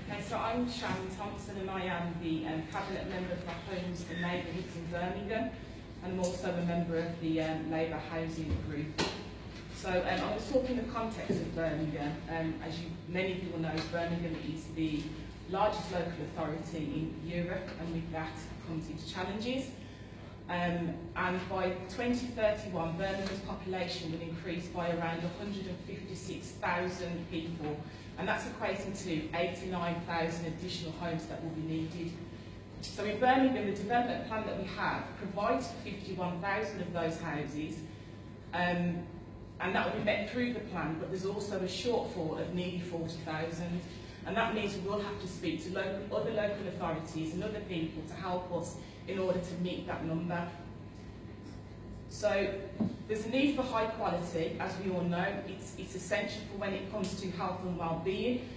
Okay, so I'm Sharon Thompson and I am the Cabinet Member for Homes and Neighbourhoods in Birmingham, and I'm also a member of the Labour Housing Group. So I was talking in the context of Birmingham. As many of you will know, Birmingham is the largest local authority in Europe, and with that comes its challenges. And by 2031, Birmingham's population will increase by around 156,000 people, and that's equating to 89,000 additional homes that will be needed. So in Birmingham, the development plan that we have provides for 51,000 of those houses, and that will be met through the plan, but there's also a shortfall of nearly 40,000. And that means we will have to speak to other local authorities and other people to help us in order to meet that number. So there's a need for high quality, as we all know. It's essential for when it comes to health and well-being,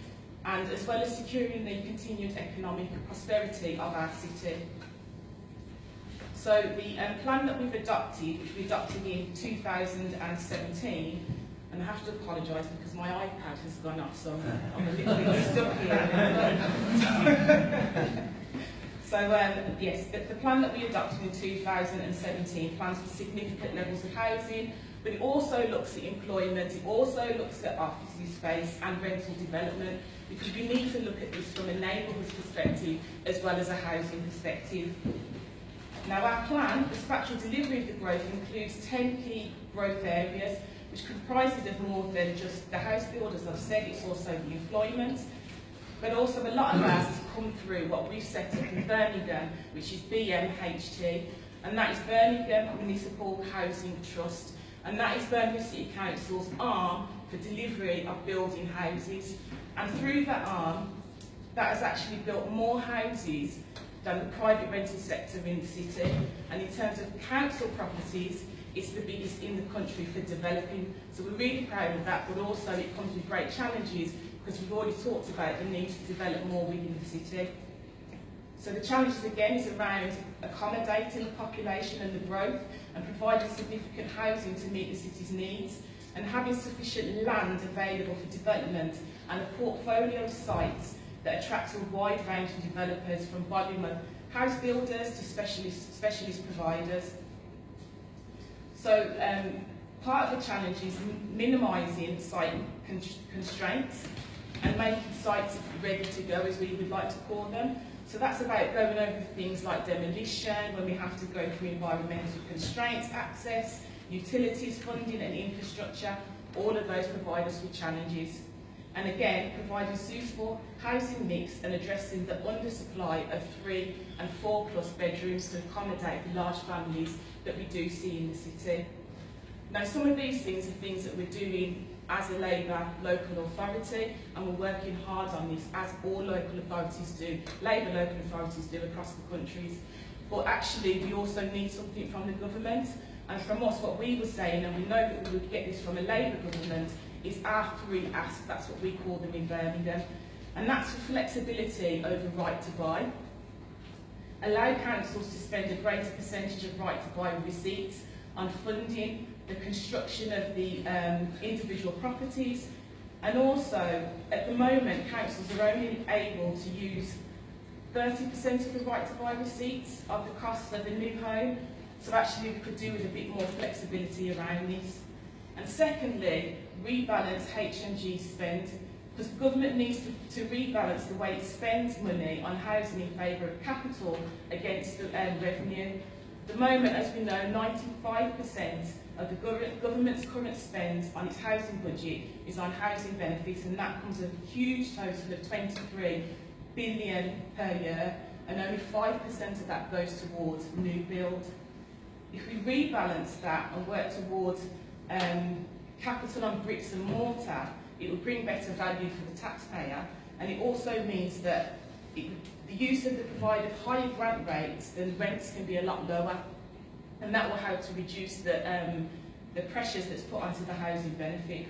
and as well as securing the continued economic prosperity of our city. So the plan that we've adopted, which we adopted in 2017, and I have to apologise because my iPad has gone off, so I'm a little bit stuck here. Yes, the plan that we adopted in 2017 plans for significant levels of housing, but it also looks at employment, it also looks at office space and rental development, because we need to look at this from a neighbourhood perspective as well as a housing perspective. Now our plan, the spatial delivery of the growth, includes 10 key growth areas, which comprises of more than just the house build, as I've said. It's also the employment, but also a lot of ours has come through what we've set up in Birmingham, which is BMHT, and that is Birmingham Municipal Housing Trust, and that is Birmingham City Council's arm for delivery of building houses. And through that arm, that has actually built more houses than the private rental sector in the city, and in terms of council properties, it's the biggest in the country for developing. So we're really proud of that, but also it comes with great challenges, because we've already talked about the need to develop more within the city. So the challenges again is around accommodating the population and the growth, and providing significant housing to meet the city's needs, and having sufficient land available for development, and a portfolio of sites that attracts a wide range of developers, from volume of house builders to specialist providers. So part of the challenge is minimising site constraints and making sites ready to go, as we would like to call them. So that's about going over things like demolition, when we have to go through environmental constraints, access, utilities, funding and infrastructure. All of those provide us with challenges. And again, providing suitable housing mix and addressing the undersupply of 3 and 4+ bedrooms to accommodate the large families that we do see in the city. Now, some of these things are things that we're doing as a Labour local authority, and we're working hard on this, as all local authorities do, Labour local authorities do across the countries. But actually, we also need something from the government, and from us, what we were saying, and we know that we would get this from a Labour government, is our 3 asks. That's what we call them in Birmingham. And that's for flexibility over right to buy, allow councils to spend a greater percentage of right to buy receipts on funding the construction of the individual properties, and also at the moment councils are only able to use 30% of the right to buy receipts of the cost of a new home, so actually we could do with a bit more flexibility around this. And secondly, rebalance HMG spend, because the government needs to rebalance the way it spends money on housing in favour of capital against the revenue. At the moment, as we know, 95% of the government's current spend on its housing budget is on housing benefits, and that comes a huge total of 23 billion per year, and only 5% of that goes towards new build. If we rebalance that and work towards capital on bricks and mortar, it will bring better value for the taxpayer, and it also means that the use of the provider higher grant rates, then rents can be a lot lower, and that will help to reduce the pressures that's put onto the housing benefit.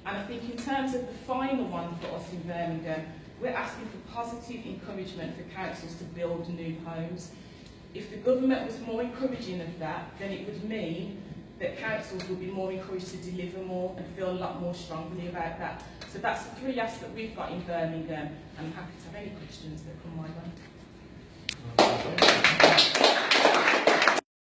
And I think in terms of the final one for us in Birmingham, we're asking for positive encouragement for councils to build new homes. If the government was more encouraging of that, then it would mean that councils will be more encouraged to deliver more and feel a lot more strongly about that. So that's the 3 asks that we've got in Birmingham, and I'm happy to have any questions that come my way.